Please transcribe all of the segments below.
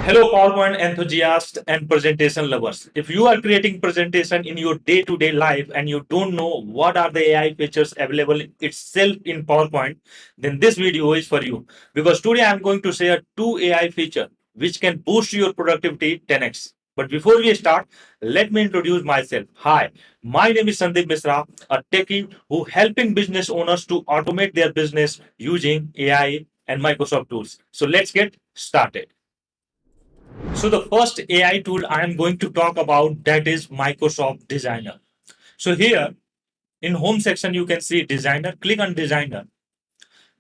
Hello, PowerPoint enthusiasts and presentation lovers. If you are creating presentation in your day-to-day life and you don't know what are the AI features available itself in PowerPoint, then this video is for you. Because today I'm going to share two AI feature which can boost your productivity 10x. But before we start, let me introduce myself. Hi, my name is Sandeep Misra, a techie who helping business owners to automate their business using AI and Microsoft tools. So let's get started. So the first AI tool I am going to talk about that is Microsoft Designer. So here in home section you can see Designer. Click on Designer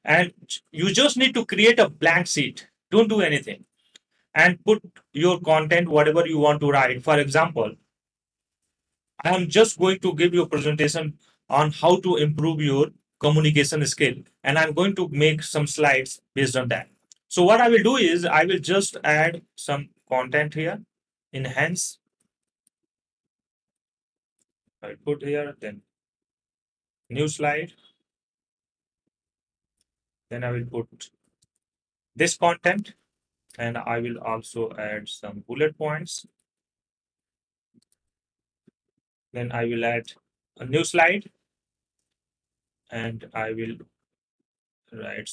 and you just need to create a blank sheet. Don't do anything and put your content whatever you want to write. For example, I am just going to give you a presentation on how to improve your communication skill and I'm going to make some slides based on that. So what I will do is I will just add some content here, enhance. I'll put here, then new slide, then I will put this content, and I will also add some bullet points. Then I will add a new slide, and I will write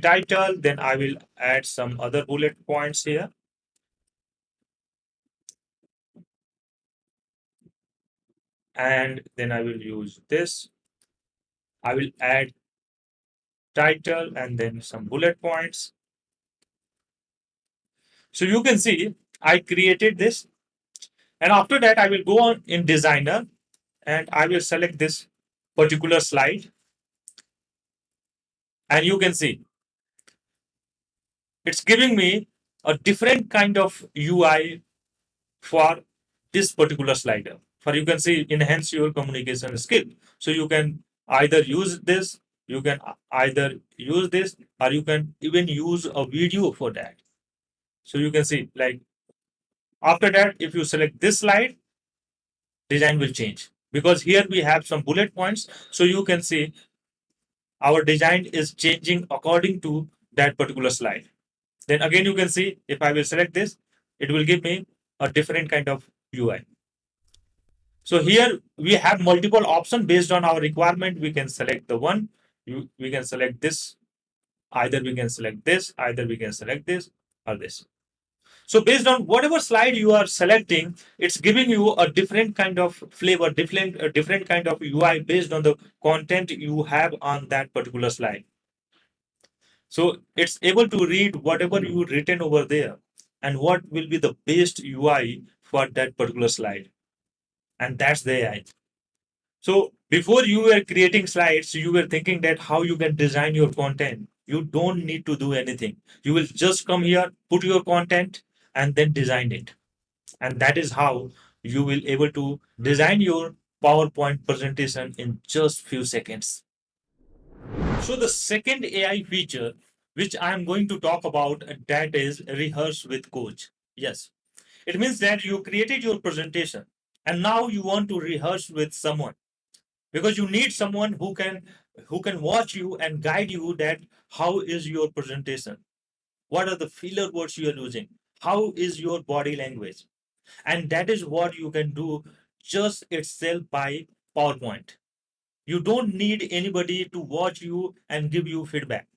title, then I will add some other bullet points here. And then I will use this. I will add title and then some bullet points. So you can see I created this. And after that, I will go on in Designer and I will select this particular slide. And you can see it's giving me a different kind of UI for this particular slider. For you can see enhance your communication skill. So you can either use this, you can either use this, or you can even use a video for that. So you can see like after that, if you select this slide, design will change because here we have some bullet points. So you can see our design is changing according to that particular slide. Then again, you can see if I will select this, it will give me a different kind of UI. So here we have multiple options based on our requirement. We can select the one, we can select this, either we can select this, either we can select this or this. So based on whatever slide you are selecting, it's giving you a different kind of flavor, different kind of UI based on the content you have on that particular slide. So it's able to read whatever you written over there and what will be the best UI for that particular slide. And that's the AI. So before you were creating slides, you were thinking that how you can design your content. You don't need to do anything. You will just come here, put your content, and then design it. And that is how you will able to design your PowerPoint presentation in just few seconds. So the second AI feature which I am going to talk about that is rehearse with coach. Yes, it means that you created your presentation and now you want to rehearse with someone because you need someone who can watch you and guide you that how is your presentation, what are the filler words you are using, how is your body language, and that is what you can do just itself by PowerPoint. You don't need anybody to watch you and give you feedback.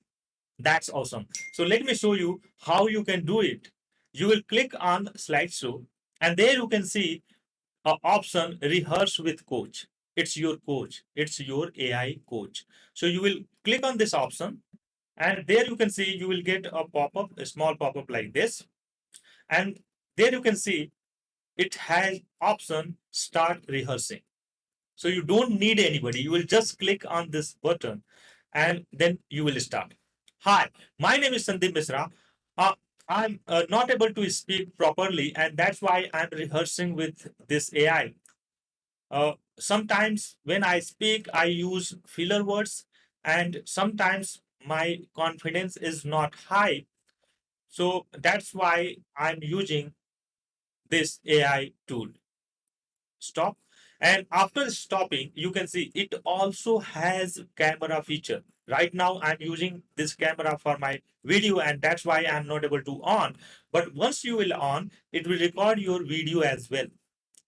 That's awesome. So let me show you how you can do it. You will click on slideshow and there you can see a option rehearse with coach. It's your coach, it's your AI coach. So you will click on this option and there you can see you will get a pop-up, a small pop-up like this. And there you can see it has option start rehearsing. So you don't need anybody. You will just click on this button and then you will start. Hi, my name is Sandeep Misra. Uh, I'm not able to speak properly, and that's why I'm rehearsing with this AI. Sometimes when I speak, I use filler words, and sometimes my confidence is not high. So that's why I'm using this AI tool. Stop. And after stopping, you can see it also has camera feature. Right now I'm using this camera for my video, and that's why I'm not able to on. But once you will on, it will record your video as well,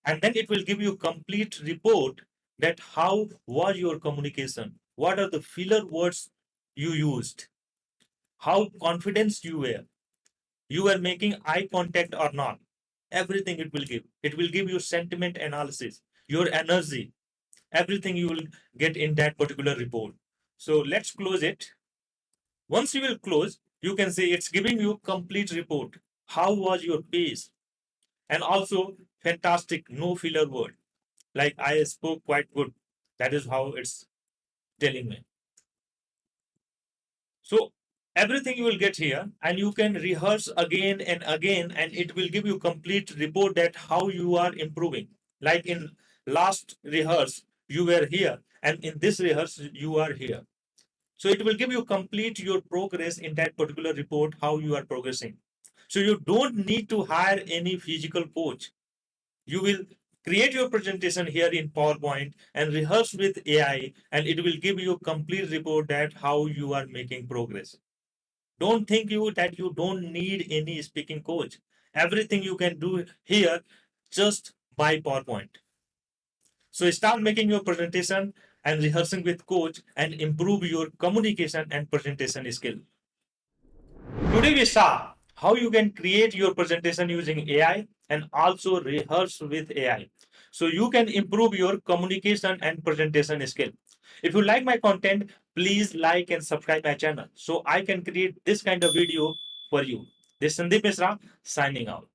and then it will give you complete report that how was your communication, what are the filler words you used, how confident you were making eye contact or not. Everything it will give you sentiment analysis, your energy, everything you will get in that particular report. So let's close it. Once you will close, you can say it's giving you complete report, how was your pace, and also fantastic no filler word, like I spoke quite good. That is how it's telling me. So everything you will get here, and you can rehearse again and again, and it will give you complete report that how you are improving. Like in last rehearse, you were here, and in this rehearse, you are here. So it will give you complete your progress in that particular report, how you are progressing. So you don't need to hire any physical coach. You will create your presentation here in PowerPoint and rehearse with AI, and it will give you a complete report that how you are making progress. Don't think you that you don't need any speaking coach. Everything you can do here just by PowerPoint. So start making your presentation and rehearsing with coach and improve your communication and presentation skill. Today we saw how you can create your presentation using AI and also rehearse with AI. So you can improve your communication and presentation skill. If you like my content, please like and subscribe my channel so I can create this kind of video for you. This is Sandeep Misra signing out.